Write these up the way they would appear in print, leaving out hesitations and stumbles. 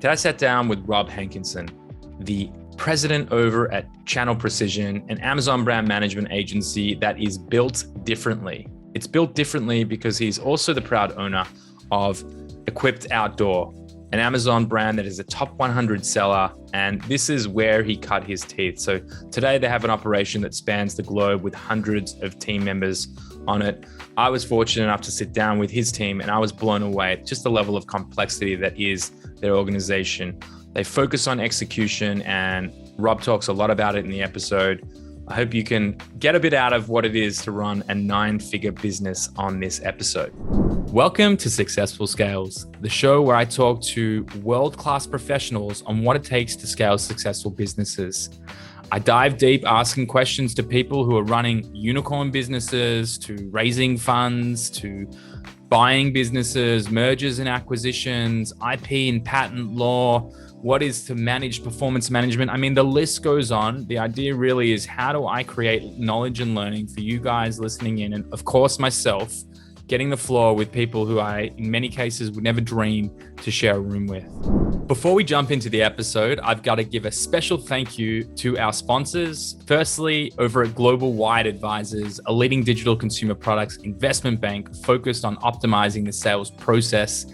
Today I sat down with Rob Hankinson, the president over at Channel Precision, an Amazon brand management agency that is built differently. It's built differently because he's also the proud owner of Equipped Outdoor, an Amazon brand that is a top 100 seller, and this is where he cut his teeth. So today they have an operation that spans the globe with hundreds of team members on it. I was fortunate enough to sit down with his team and I was blown away at just the level of complexity that is their organization. They focus on execution, and Rob talks a lot about it in the episode. I hope you can get a bit out of what it is to run a 9-figure business on this episode. Welcome to Successful Scales, the show where I talk to world-class professionals on what it takes to scale successful businesses. I dive deep asking questions to people who are running unicorn businesses, to raising funds, to buying businesses, mergers and acquisitions, IP and patent law, what is to manage performance management. I mean, the list goes on. The idea really is, how do I create knowledge and learning for you guys listening in? And of course, myself, getting the floor with people who I, in many cases, would never dream to share a room with. Before we jump into the episode, I've got to give a special thank you to our sponsors. Firstly, over at Global Wide Advisors, a leading digital consumer products investment bank focused on optimizing the sales process.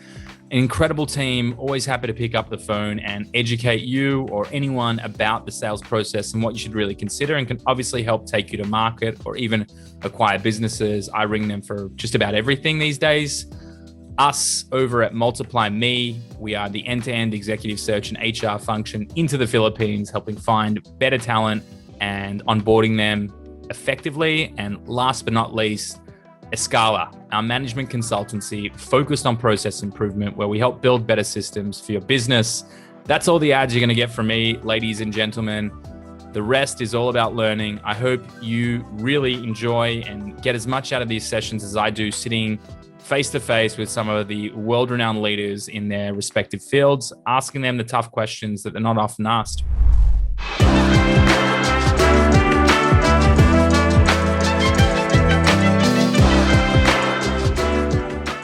An incredible team, always happy to pick up the phone and educate you or anyone about the sales process and what you should really consider, and can obviously help take you to market or even acquire businesses. I ring them for just about everything these days. Us over at Multiply Me, we are the end-to-end executive search and HR function into the Philippines, helping find better talent and onboarding them effectively. And last but not least, Escala, our management consultancy focused on process improvement, where we help build better systems for your business. That's all the ads you're going to get from me, ladies and gentlemen. The rest is all about learning. I hope you really enjoy and get as much out of these sessions as I do, sitting face-to-face with some of the world-renowned leaders in their respective fields, asking them the tough questions that they're not often asked.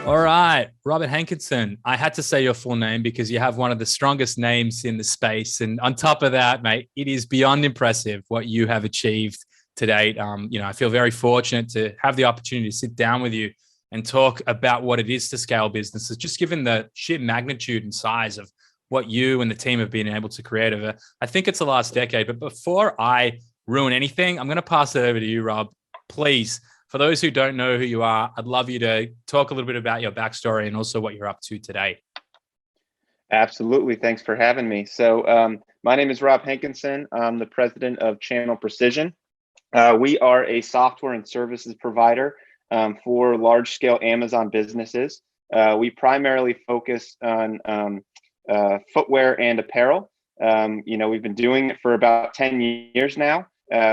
All right, Robert Hankinson. I had to say your full name because you have one of the strongest names in the space. And on top of that, mate, it is beyond impressive what you have achieved to date. I feel very fortunate to have the opportunity to sit down with you and talk about what it is to scale businesses, just given the sheer magnitude and size of what you and the team have been able to create over, I think it's the last decade. But before I ruin anything, I'm going to pass it over to you, Rob. Please, for those who don't know who you are, I'd love you to talk a little bit about your backstory and also what you're up to today. Absolutely. Thanks for having me. So my name is Rob Hankinson. I'm the president of Channel Precision. We are a software and services provider for large-scale Amazon businesses. We primarily focus on footwear and apparel. We've been doing it for about 10 years now.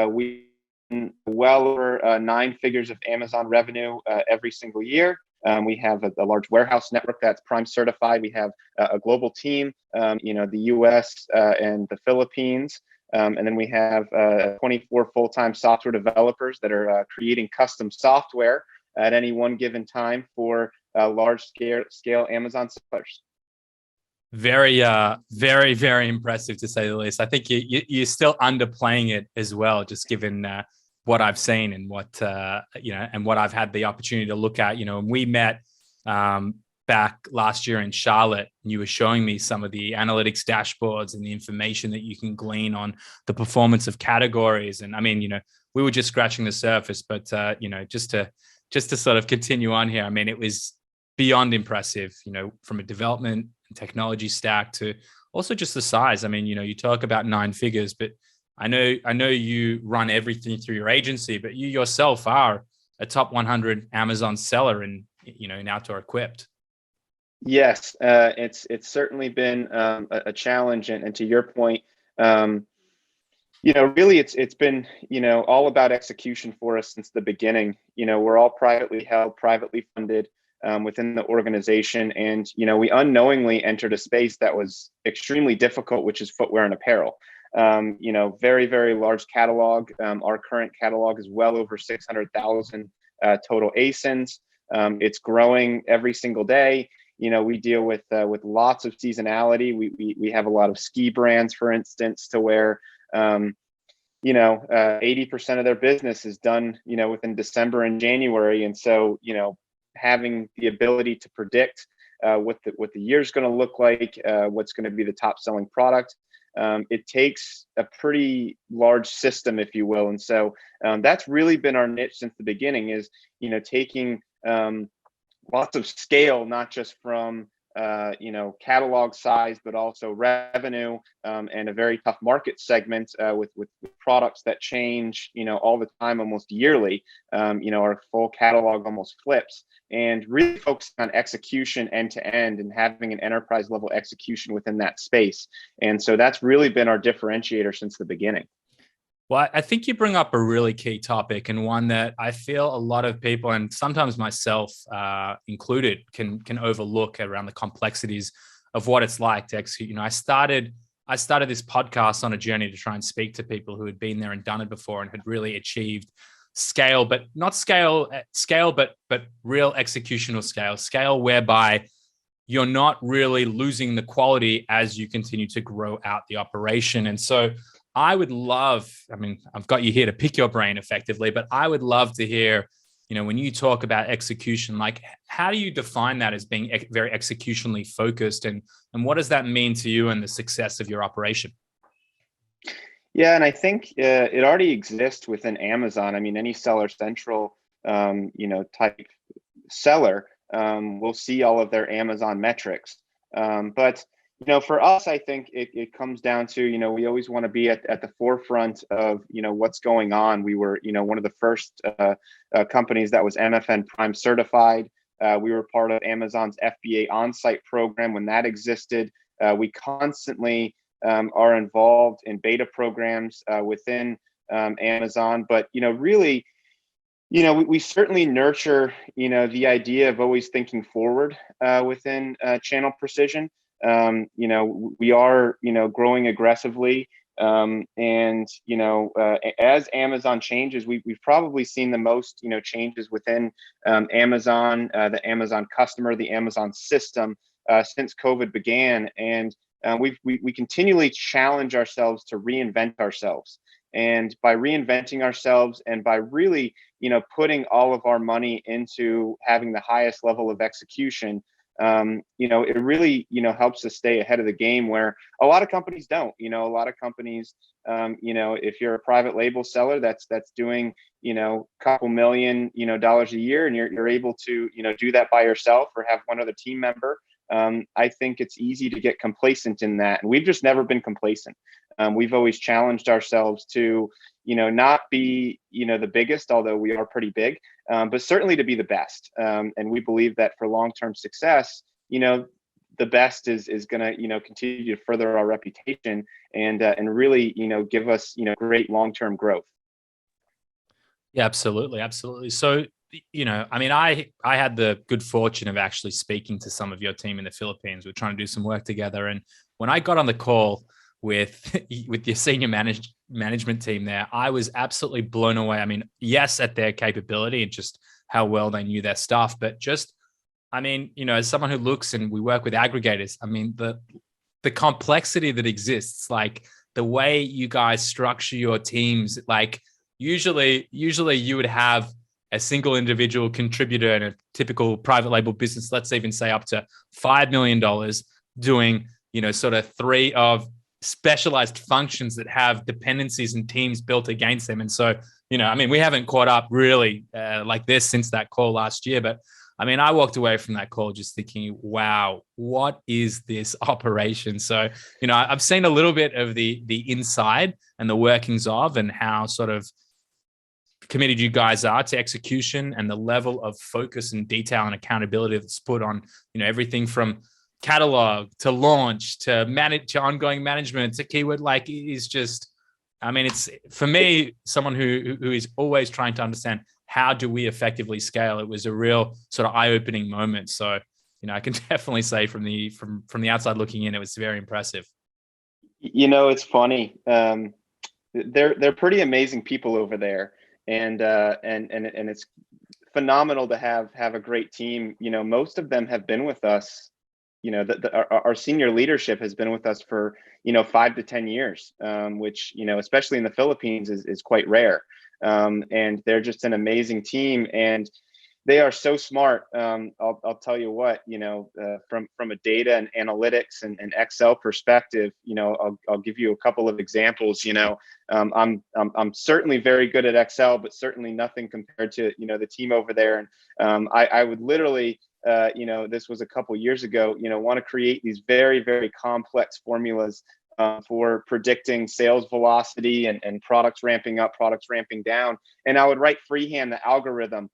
We've been well over 9 figures of Amazon revenue every single year. We have a large warehouse network that's Prime certified. We have a global team, the US and the Philippines. And then we have 24 full-time software developers that are creating custom software at any one given time for large-scale Amazon sellers. Very, very impressive, to say the least. I think you're still underplaying it as well, just given what I've seen and what and what I've had the opportunity to look at. When we met back last year in Charlotte, and you were showing me some of the analytics dashboards and the information that you can glean on the performance of categories. And I mean, we were just scratching the surface, but just to sort of continue on here, I mean, it was beyond impressive, from a development and technology stack to also just the size. I mean, you talk about 9 figures, but I know you run everything through your agency, but you yourself are a top 100 Amazon seller in outdoor equipped. Yes, it's certainly been a challenge, and to your point, really it's been all about execution for us since the beginning. We're all privately held, privately funded within the organization, and we unknowingly entered a space that was extremely difficult, which is footwear and apparel. Very, very large catalog. Our current catalog is well over 600,000 total ASINs. It's growing every single day. we deal with lots of seasonality. We have a lot of ski brands, for instance, to where 80% of their business is done, within December and January. And so, having the ability to predict what the year's going to look like, what's going to be the top selling product, it takes a pretty large system, if you will. And so that's really been our niche since the beginning, is, taking lots of scale, not just from catalog size, but also revenue, and a very tough market segment with products that change, all the time, almost yearly. Our full catalog almost flips, and really focusing on execution end to end and having an enterprise level execution within that space. And so that's really been our differentiator since the beginning. Well, I think you bring up a really key topic, and one that I feel a lot of people, and sometimes myself included, can overlook around the complexities of what it's like to execute. I started this podcast on a journey to try and speak to people who had been there and done it before and had really achieved scale, but not scale, but real executional scale whereby you're not really losing the quality as you continue to grow out the operation. And so I would love, I've got you here to pick your brain effectively, but I would love to hear, when you talk about execution, like, how do you define that as being very executionally focused, and what does that mean to you and the success of your operation? Yeah, and I think it already exists within Amazon. Any Seller Central, type seller will see all of their Amazon metrics. But for us, I think it comes down to, we always want to be at the forefront of, what's going on. We were, one of the first companies that was MFN Prime certified. We were part of Amazon's FBA on-site program when that existed. We constantly are involved in beta programs within Amazon. But, really, we certainly nurture, the idea of always thinking forward within Channel Precision. We are, growing aggressively. As Amazon changes, we've probably seen the most, changes within Amazon, the Amazon customer, the Amazon system since COVID began. And we continually challenge ourselves to reinvent ourselves. And by reinventing ourselves and by really, putting all of our money into having the highest level of execution, it really, helps us stay ahead of the game, where a lot of companies don't. A lot of companies, if you're a private label seller that's doing, couple million, dollars a year, and you're able to, do that by yourself or have one other team member, I think it's easy to get complacent in that. And we've just never been complacent. We've always challenged ourselves to, not be, the biggest, although we are pretty big, but certainly to be the best. And we believe that for long-term success, the best is going to, continue to further our reputation and really, give us, great long-term growth. Yeah, absolutely. Absolutely. So, I had the good fortune of actually speaking to some of your team in the Philippines. We're trying to do some work together. And when I got on the call with your senior management team there, I was absolutely blown away. Yes, at their capability and just how well they knew their stuff, but just, as someone who looks, and we work with aggregators, the complexity that exists, like the way you guys structure your teams, like usually you would have a single individual contributor in a typical private label business, let's even say up to $5 million, doing, sort of three of specialized functions that have dependencies and teams built against them. And so, we haven't caught up really like this since that call last year. But I walked away from that call just thinking, wow, what is this operation? So, I've seen a little bit of the inside and the workings of, and how sort of committed you guys are to execution and the level of focus and detail and accountability that's put on, everything from catalog to launch to manage to ongoing management to keyword, like is just, it's for me, someone who is always trying to understand how do we effectively scale. It was a real sort of eye-opening moment. So, I can definitely say from the outside looking in, it was very impressive. It's funny. They're pretty amazing people over there. And it's phenomenal to have a great team. Most of them have been with us. Our senior leadership has been with us for 5 to 10 years, which especially in the Philippines is quite rare. And they're just an amazing team, and they are so smart. I'll tell you what, from a data and analytics and Excel perspective, I'll give you a couple of examples. I'm certainly very good at Excel, but certainly nothing compared to the team over there. And I would literally, this was a couple years ago, want to create these very, very complex formulas for predicting sales velocity and products ramping up, products ramping down. And I would write freehand the algorithm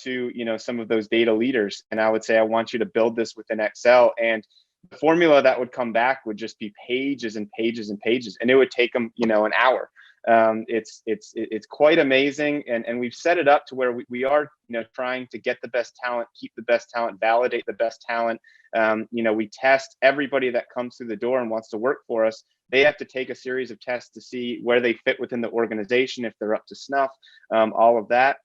to some of those data leaders, and I would say, I want you to build this within Excel, and the formula that would come back would just be pages and pages and pages, and it would take them an hour. It's quite amazing, and we've set it up to where we are trying to get the best talent, keep the best talent, validate the best talent. We test everybody that comes through the door and wants to work for us. They have to take a series of tests to see where they fit within the organization, if they're up to snuff, all of that.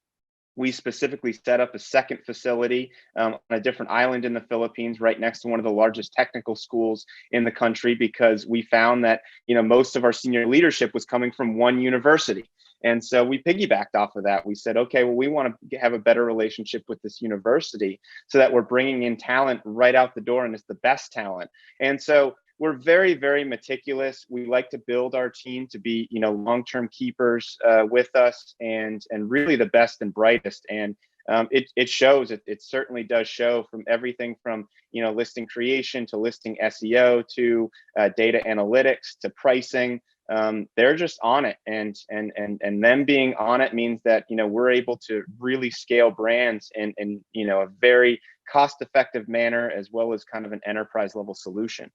We specifically set up a second facility on a different island in the Philippines, right next to one of the largest technical schools in the country, because we found that most of our senior leadership was coming from one university. And so we piggybacked off of that. We said, okay, well, we want to have a better relationship with this university so that we're bringing in talent right out the door, and it's the best talent. And so we're very, very meticulous. We like to build our team to be, long-term keepers with us, and really the best and brightest. And it shows. It certainly does show, from everything from listing creation to listing SEO to data analytics to pricing. They're just on it, and them being on it means that we're able to really scale brands in a very cost-effective manner, as well as kind of an enterprise level solution.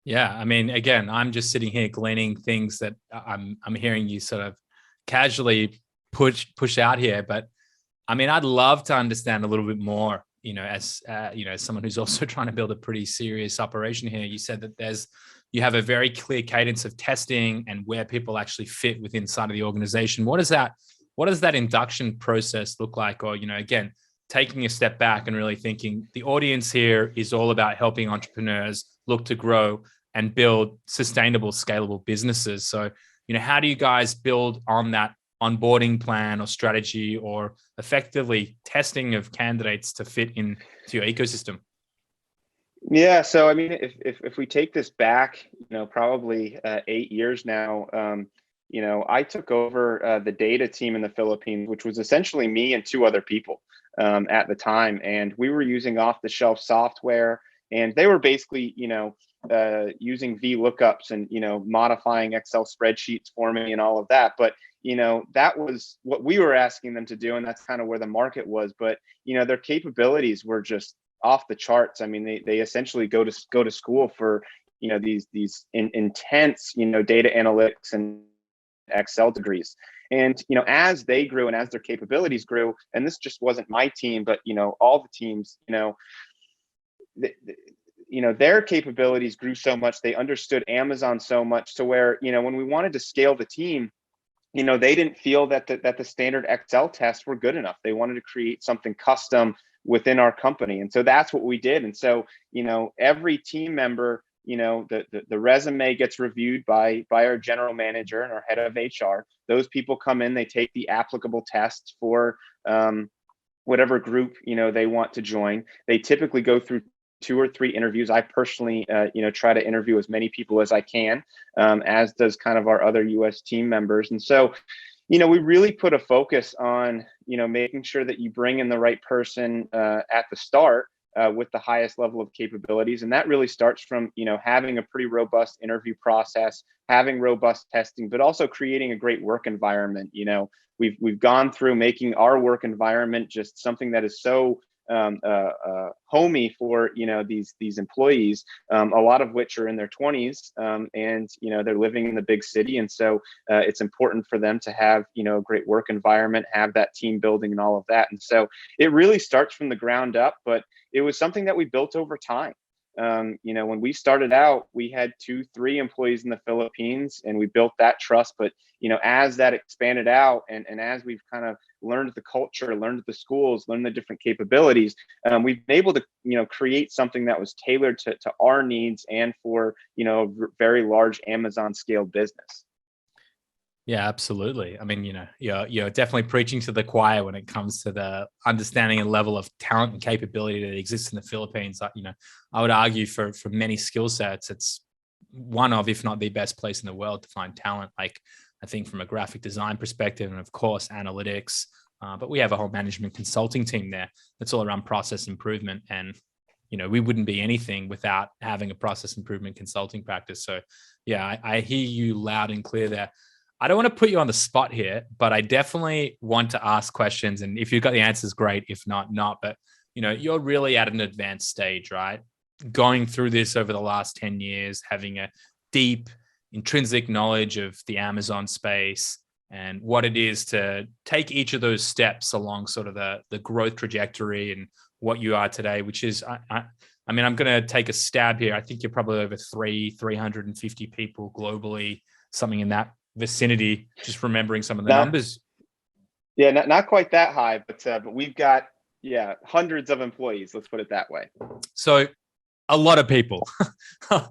Yeah, I mean, again, I'm just sitting here gleaning things that I'm hearing you sort of casually push out here. But I mean, I'd love to understand a little bit more. As someone who's also trying to build a pretty serious operation here. You said that you have a very clear cadence of testing and where people actually fit within inside of the organization. What does that induction process look like? Or again, taking a step back and really thinking the audience here is all about helping entrepreneurs look to grow and build sustainable, scalable businesses. So, how do you guys build on that onboarding plan or strategy, or effectively testing of candidates to fit into your ecosystem? Yeah. So, I mean, if we take this back, probably 8 years now, I took over the data team in the Philippines, which was essentially me and two other people at the time. And we were using off-the-shelf software, and they were basically, using VLOOKUPs and, modifying Excel spreadsheets for me and all of that. But, that was what we were asking them to do. And that's kind of where the market was. But, their capabilities were just off the charts. I mean, they essentially go to school for, these intense, data analytics and Excel degrees. And, as they grew and as their capabilities grew, and this just wasn't my team, but, all the teams, their capabilities grew so much, they understood Amazon so much, to where, when we wanted to scale the team, they didn't feel that the standard Excel tests were good enough. They wanted to create something custom within our company. And so that's what we did. And so, every team member, the resume gets reviewed by our general manager and our head of HR. Those people come in, they take the applicable tests for whatever group, they want to join. They typically go through 2 or 3 interviews. I personally, try to interview as many people as I can, as does kind of our other US team members. And so, we really put a focus on, making sure that you bring in the right person at the start with the highest level of capabilities. And that really starts from, having a pretty robust interview process, having robust testing, but also creating a great work environment. We've gone through making our work environment just something that is so homey for these employees, a lot of which are in their 20s, and they're living in the big city, and so it's important for them to have a great work environment, have that team building and all of that. And so it really starts from the ground up, but it was something that we built over time. When we started out, we had 2, 3 employees in the Philippines, and we built that trust. But as that expanded out, and as we've kind of learned the culture, learned the schools, learned the different capabilities, we've been able to create something that was tailored to our needs and for a very large Amazon scale business. Yeah, absolutely. I mean, you're definitely preaching to the choir when it comes to the understanding and level of talent and capability that exists in the Philippines. I would argue for many skill sets, it's one of, if not the best place in the world to find talent. Like, I think from a graphic design perspective, and of course analytics, but we have a whole management consulting team there that's all around process improvement. And we wouldn't be anything without having a process improvement consulting practice. So yeah, I hear you loud and clear there. I don't want to put you on the spot here, but I definitely want to ask questions. And if you've got the answers, great. If not, not. But, you're really at an advanced stage, right? Going through this over the last 10 years, having a deep intrinsic knowledge of the Amazon space and what it is to take each of those steps along sort of the growth trajectory and what you are today, which is, I mean, I'm going to take a stab here. I think you're probably over 350 people globally, something in that vicinity, just remembering some of the numbers. Yeah, not quite that high, but we've got hundreds of employees, let's put it that way. So a lot of people. a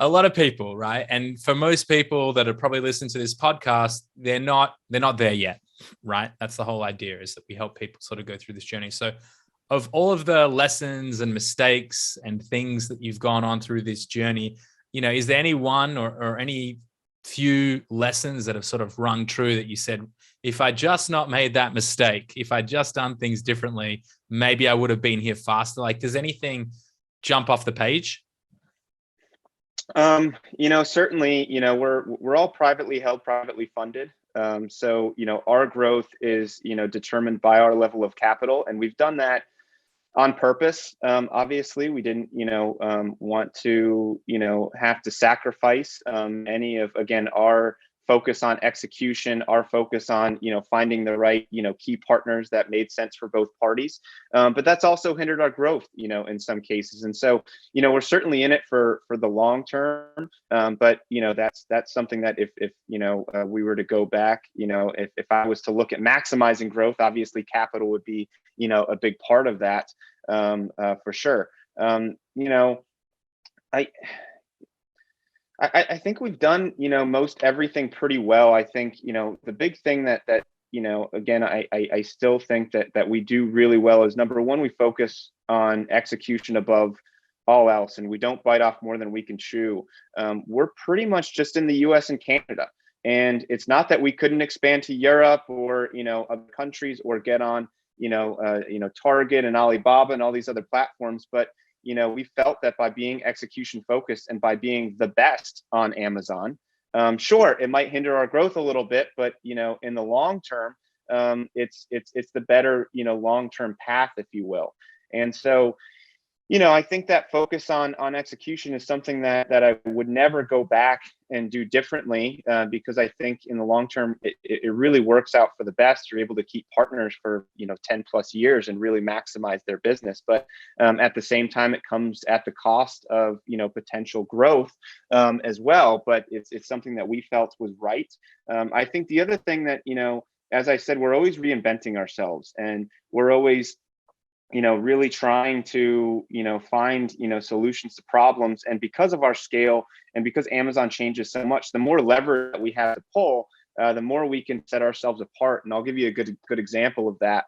lot of people, right? And for most people that are probably listening to this podcast, they're not there yet, right? That's the whole idea, is that we help people sort of go through this journey. So of all of the lessons and mistakes and things that you've gone on through this journey, is there any one or any few lessons that have sort of rung true that you said, if I just not made that mistake, if I just done things differently, maybe I would have been here faster? Like, does anything jump off the page? Certainly, we're all privately held, privately funded. So, our growth is, determined by our level of capital, and we've done that on purpose. Obviously, we didn't, want to, have to sacrifice any of, again, our focus on execution, our focus on, finding the right, key partners that made sense for both parties. But that's also hindered our growth, in some cases. And so, we're certainly in it for the long term. But, that's something that if we were to go back, if I was to look at maximizing growth, obviously capital would be, a big part of that, for sure. I think we've done, most everything pretty well. I think, the big thing that again, I still think that we do really well is, number one, we focus on execution above all else, and we don't bite off more than we can chew. We're pretty much just in the US and Canada. And it's not that we couldn't expand to Europe or, other countries, or get on, Target and Alibaba and all these other platforms. But we felt that by being execution focused and by being the best on Amazon, sure, it might hinder our growth a little bit, but in the long term, it's the better long term path, if you will. And so, I think that focus on execution is something that I would never go back and do differently, because I think in the long term, it really works out for the best. You're able to keep partners for 10 plus years and really maximize their business. But at the same time, it comes at the cost of potential growth as well. But it's something that we felt was right. I think the other thing that as I said, we're always reinventing ourselves, and we're always really trying to, find, solutions to problems. And because of our scale, and because Amazon changes so much, the more lever that we have to pull, the more we can set ourselves apart. And I'll give you a good example of that.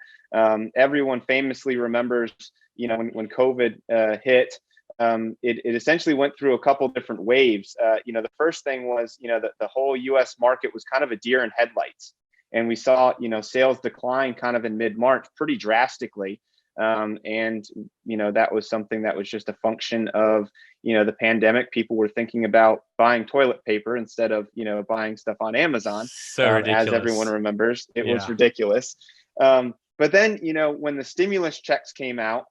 Everyone famously remembers, when COVID hit, it essentially went through a couple different waves. The first thing was, the whole US market was kind of a deer in headlights. And we saw, sales decline kind of in mid-March pretty drastically. And that was something that was just a function of the pandemic. People were thinking about buying toilet paper instead of buying stuff on Amazon. So ridiculous. As everyone remembers, it was ridiculous. But then when the stimulus checks came out,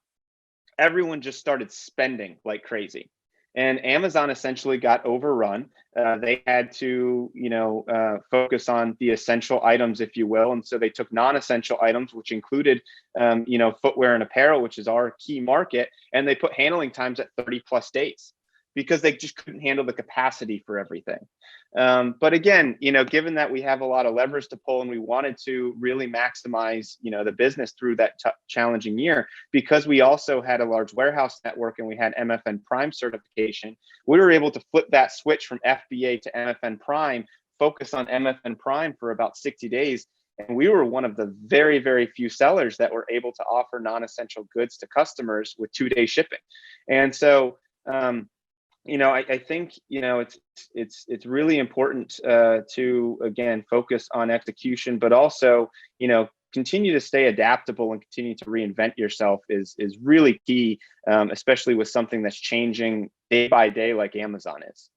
everyone just started spending like crazy. and Amazon essentially got overrun. They had to, focus on the essential items, if you will, and so they took non-essential items, which included, footwear and apparel, which is our key market, and they put handling times at 30 plus days because they just couldn't handle the capacity for everything. But again, given that we have a lot of levers to pull and we wanted to really maximize, the business through that challenging year, because we also had a large warehouse network and we had MFN Prime certification, we were able to flip that switch from FBA to MFN Prime, focus on MFN Prime for about 60 days. And we were one of the very, very few sellers that were able to offer non-essential goods to customers with 2-day shipping. And so, I think it's really important to again focus on execution, but also continue to stay adaptable and continue to reinvent yourself is really key, especially with something that's changing day by day like Amazon is.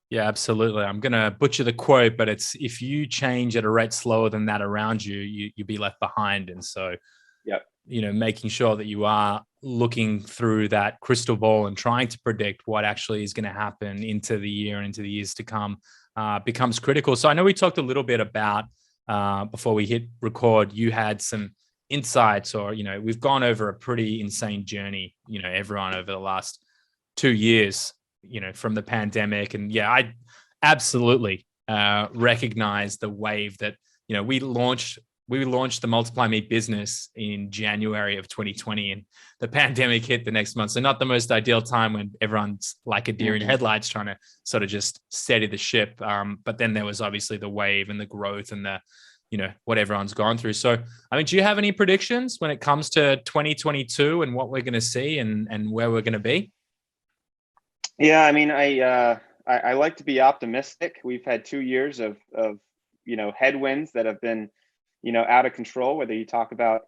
Yeah, absolutely. I'm going to butcher the quote, but it's if you change at a rate slower than that around you, you'll be left behind. And so, yep. Making sure that you are looking through that crystal ball and trying to predict what actually is going to happen into the year and into the years to come becomes critical. So I know we talked a little bit about before we hit record, you had some insights or, we've gone over a pretty insane journey, everyone over the last 2 years, from the pandemic. And yeah, I absolutely recognize the wave that, we launched the Multiply Me business in January of 2020, and the pandemic hit the next month. So not the most ideal time when everyone's like a deer in headlights trying to sort of just steady the ship. But then there was obviously the wave and the growth and the, what everyone's gone through. So, do you have any predictions when it comes to 2022 and what we're going to see and where we're going to be? Yeah, I like to be optimistic. We've had 2 years of headwinds that have been out of control, whether you talk about,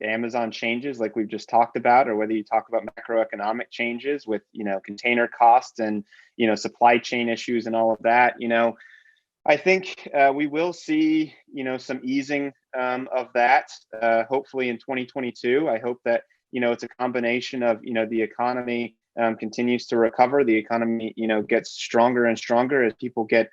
Amazon changes like we've just talked about, or whether you talk about macroeconomic changes with, container costs and, supply chain issues and all of that. I think we will see, some easing of that, hopefully in 2022. I hope that, it's a combination of, the economy continues to recover. The economy, gets stronger and stronger as people get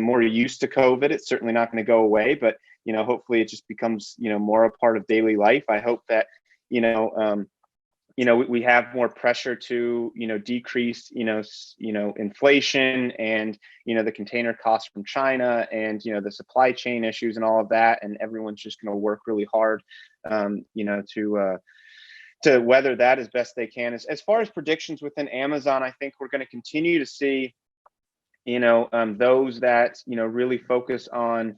more used to COVID. It's certainly not going to go away, but hopefully it just becomes more a part of daily life. I hope that we have more pressure to decrease inflation and the container costs from China and the supply chain issues and all of that, and everyone's just going to work really hard to weather that as best they can. As far as predictions within Amazon, I think we're going to continue to see those that really focus on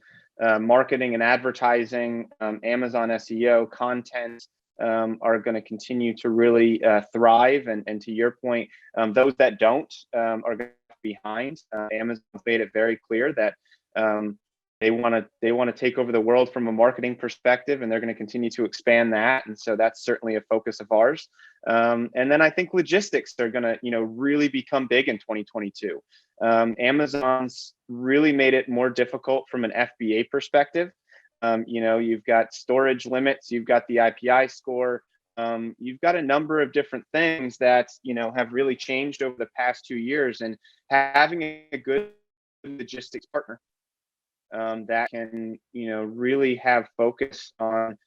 marketing and advertising, Amazon SEO content, are going to continue to really thrive. And to your point, those that don't are going to be behind. Amazon's made it very clear that they want to take over the world from a marketing perspective, and they're going to continue to expand that. And so that's certainly a focus of ours. And then I think logistics are going to really become big in 2022. Amazon's really made it more difficult from an FBA perspective. You've got storage limits, you've got the IPI score, you've got a number of different things that have really changed over the past 2 years, and having a good logistics partner that can really have focus on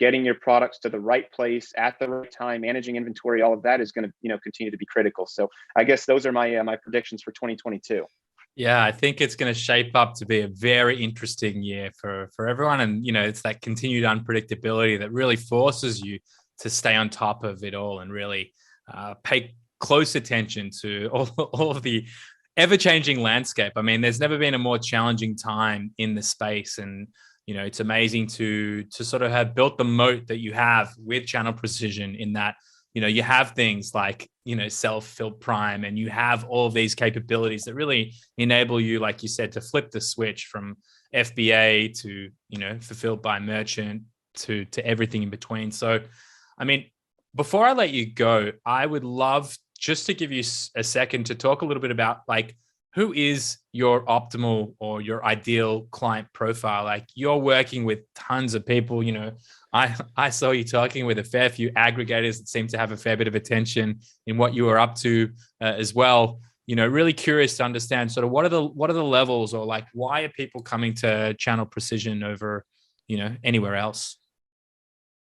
getting your products to the right place at the right time, managing inventory, all of that is going to continue to be critical. So I guess those are my predictions for 2022. Yeah, I think it's going to shape up to be a very interesting year for everyone. And, it's that continued unpredictability that really forces you to stay on top of it all and really pay close attention to all of the ever-changing landscape. There's never been a more challenging time in the space. And, it's amazing to sort of have built the moat that you have with Channel Precision in that, you have things like, self-filled Prime, and you have all of these capabilities that really enable you, like you said, to flip the switch from FBA to, fulfilled by merchant to everything in between. So, before I let you go, I would love just to give you a second to talk a little bit about like who is your optimal or your ideal client profile? Like, you're working with tons of people, I saw you talking with a fair few aggregators that seem to have a fair bit of attention in what you are up to as well. Really curious to understand sort of what are the levels, or like, why are people coming to Channel Precision over, anywhere else?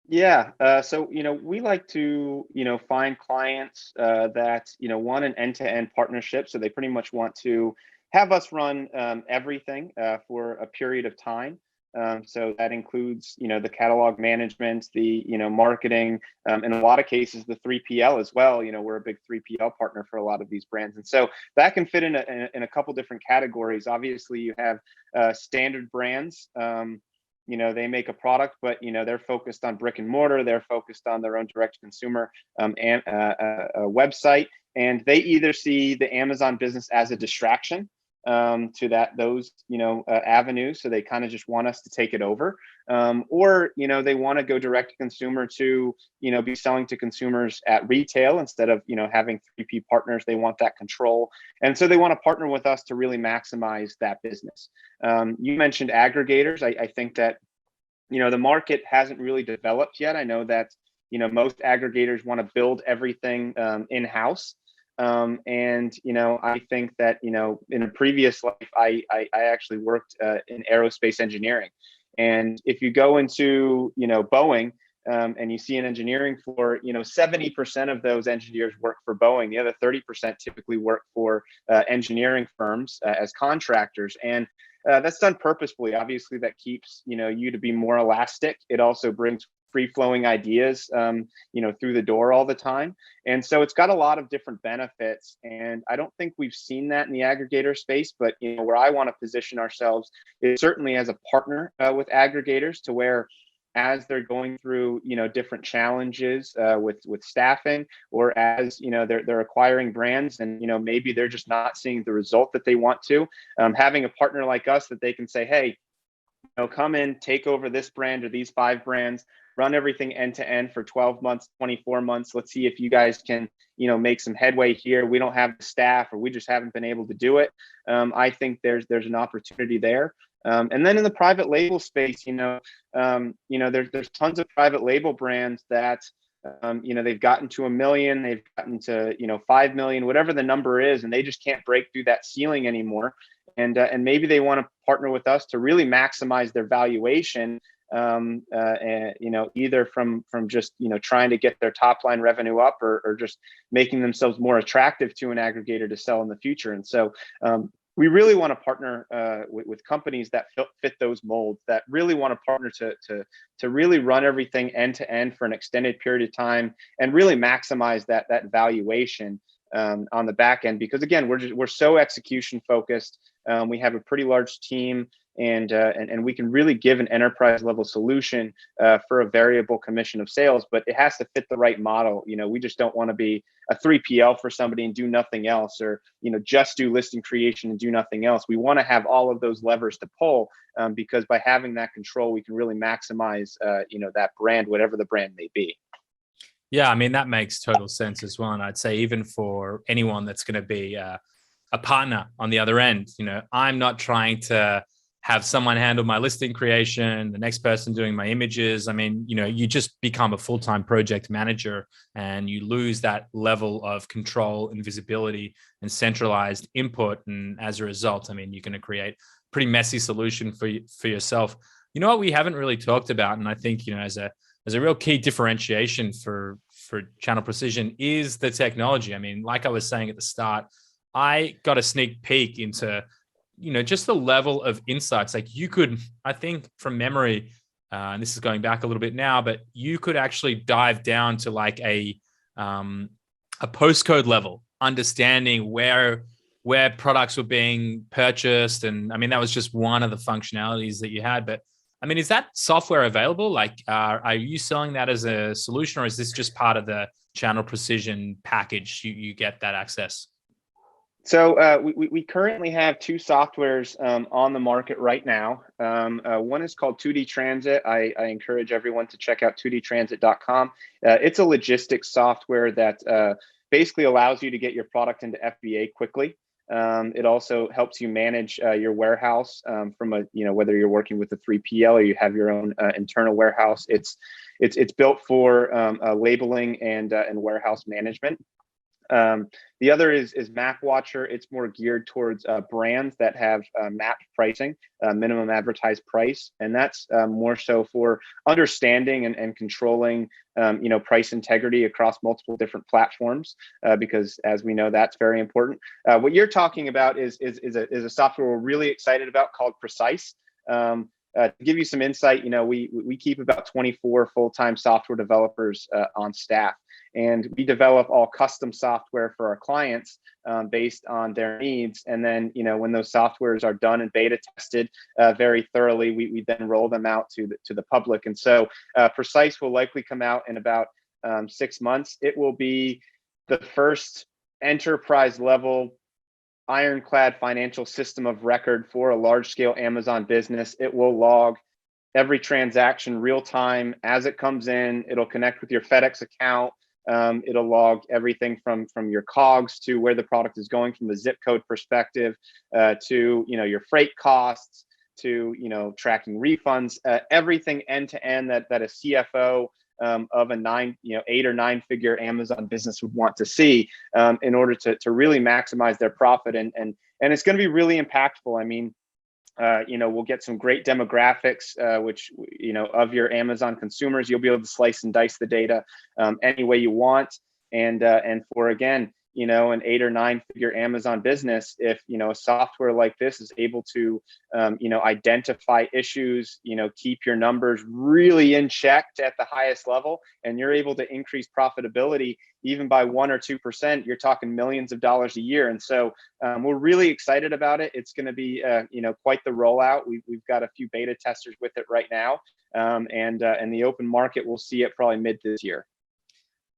Yeah. So, we like to, find clients that, want an end-to-end partnership. So they pretty much want to have us run everything for a period of time. So that includes, the catalog management, the, marketing, in a lot of cases, the 3PL as well. We're a big 3PL partner for a lot of these brands. And so that can fit in a couple different categories. Obviously, you have standard brands. They make a product, but they're focused on brick and mortar. They're focused on their own direct consumer and website, and they either see the Amazon business as a distraction to those avenues, so they kind of just want us to take it over, or they want to go direct to consumer to be selling to consumers at retail instead of having 3P partners. They want that control, and so they want to partner with us to really maximize that business. You mentioned aggregators. I think that the market hasn't really developed yet. I know that most aggregators want to build everything in-house. And I think that in a previous life, I actually worked in aerospace engineering, and if you go into Boeing, and you see an engineering floor, 70% of those engineers work for Boeing. The other 30% typically work for engineering firms as contractors, and that's done purposefully. Obviously, that keeps you to be more elastic. It also brings free flowing ideas through the door all the time, and so it's got a lot of different benefits. And I don't think we've seen that in the aggregator space, but where I want to position ourselves is certainly as a partner with aggregators, to where as they're going through different challenges with staffing, or as they're acquiring brands, and maybe they're just not seeing the result that they want to, having a partner like us that they can say, hey, come in, take over this brand or these 5 brands, run everything end to end for 12 months, 24 months. Let's see if you guys can, make some headway here. We don't have the staff, or we just haven't been able to do it. I think there's an opportunity there. And then in the private label space, there's tons of private label brands that, they've gotten to 1 million, they've gotten to, 5 million, whatever the number is, and they just can't break through that ceiling anymore. And maybe they want to partner with us to really maximize their valuation, either from just trying to get their top line revenue up, or just making themselves more attractive to an aggregator to sell in the future. And so we really want to partner with companies that fit those molds, that really want to partner to really run everything end to end for an extended period of time, and really maximize that valuation on the back end. Because again, we're so execution focused. We have a pretty large team, and we can really give an enterprise level solution for a variable commission of sales, but it has to fit the right model. We just don't want to be a 3PL for somebody and do nothing else, or just do listing creation and do nothing else. We want to have all of those levers to pull, because by having that control, we can really maximize that brand, whatever the brand may be. Yeah, I mean, that makes total sense as well. And I'd say even for anyone that's going to be a partner on the other end, I'm not trying to have someone handle my listing creation, the next person doing my images. I mean, you just become a full-time project manager, and you lose that level of control and visibility and centralized input. And as a result, I mean, you're going to create a pretty messy solution for yourself. What we haven't really talked about, and I think, as a real key differentiation for Channel Precision, is the technology. I mean, like I was saying at the start, I got a sneak peek into just the level of insights. Like, you could, I think from memory, and this is going back a little bit now, but you could actually dive down to like a postcode level, understanding where products were being purchased. And I mean, that was just one of the functionalities that you had. But I mean, is that software available? Like, are you selling that as a solution, or is this just part of the Channel Precision package? You get that access? So we currently have 2 softwares on the market right now. One is called 2D Transit. I encourage everyone to check out 2dtransit.com. It's a logistics software that basically allows you to get your product into FBA quickly. It also helps you manage your warehouse from whether you're working with a 3PL or you have your own internal warehouse. It's built for labeling and warehouse management. The other is MapWatcher. It's more geared towards brands that have mapped pricing, minimum advertised price, and that's more so for understanding and controlling, price integrity across multiple different platforms, because as we know, that's very important. What you're talking about is a software we're really excited about called Precise. To give you some insight, we keep about 24 full-time software developers on staff, and we develop all custom software for our clients based on their needs. And then, when those softwares are done and beta tested very thoroughly, we then roll them out to the public. And so Precise will likely come out in about 6 months. It will be the first enterprise level ironclad financial system of record for a large scale Amazon business. It will log every transaction real time as it comes in. It'll connect with your FedEx account. It'll log everything from your COGS to where the product is going from the zip code perspective, to your freight costs, to tracking refunds, everything end to end that a CFO of a 8 or 9 figure Amazon business would want to see in order to really maximize their profit. And it's going to be really impactful. I mean, we'll get some great demographics, which, of your Amazon consumers. You'll be able to slice and dice the data any way you want. And for, again, an 8 or 9 figure Amazon business, if, a software like this is able to, identify issues, keep your numbers really in check at the highest level, and you're able to increase profitability even by 1 or 2%, you're talking millions of dollars a year. And so we're really excited about it. It's going to be, quite the rollout. We've got a few beta testers with it right now. And the open market will see it probably mid this year.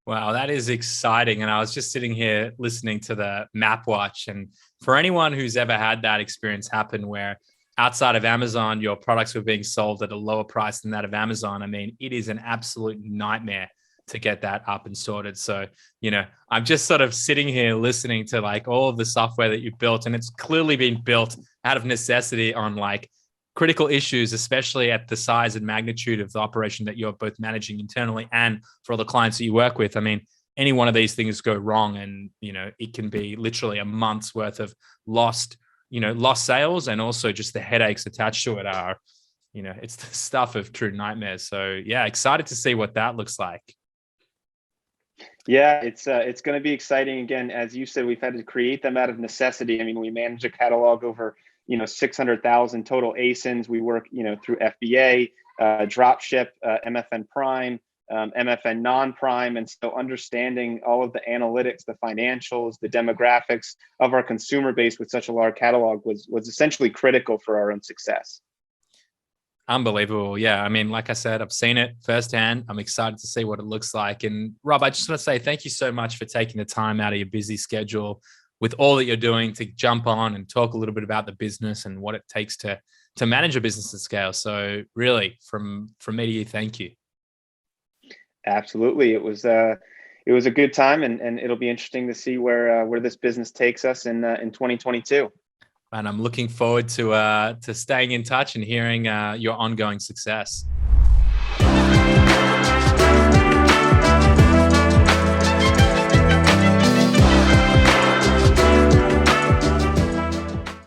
Wow, that is exciting. And I was just sitting here listening to the MapWatch. And for anyone who's ever had that experience happen where outside of Amazon, your products were being sold at a lower price than that of Amazon, I mean, it is an absolute nightmare to get that up and sorted. So, I'm just sort of sitting here listening to like all of the software that you've built, and it's clearly been built out of necessity on like critical issues, especially at the size and magnitude of the operation that you're both managing internally and for the clients that you work with. I mean, any one of these things go wrong and, it can be literally a month's worth of lost sales, and also just the headaches attached to it are, it's the stuff of true nightmares. So yeah, excited to see what that looks like. Yeah, it's going to be exciting. Again, as you said, we've had to create them out of necessity. I mean, we manage a catalog over 600,000 total ASINs. We work, through FBA, dropship, MFN Prime, MFN non-prime. And so understanding all of the analytics, the financials, the demographics of our consumer base with such a large catalog was essentially critical for our own success. Unbelievable. Yeah. I mean, like I said, I've seen it firsthand. I'm excited to see what it looks like. And Rob, I just want to say thank you so much for taking the time out of your busy schedule with all that you're doing to jump on and talk a little bit about the business and what it takes to manage a business at scale. So really, from me to you, thank you. Absolutely. It was a good time, and it'll be interesting to see where this business takes us in 2022. And I'm looking forward to staying in touch and hearing your ongoing success.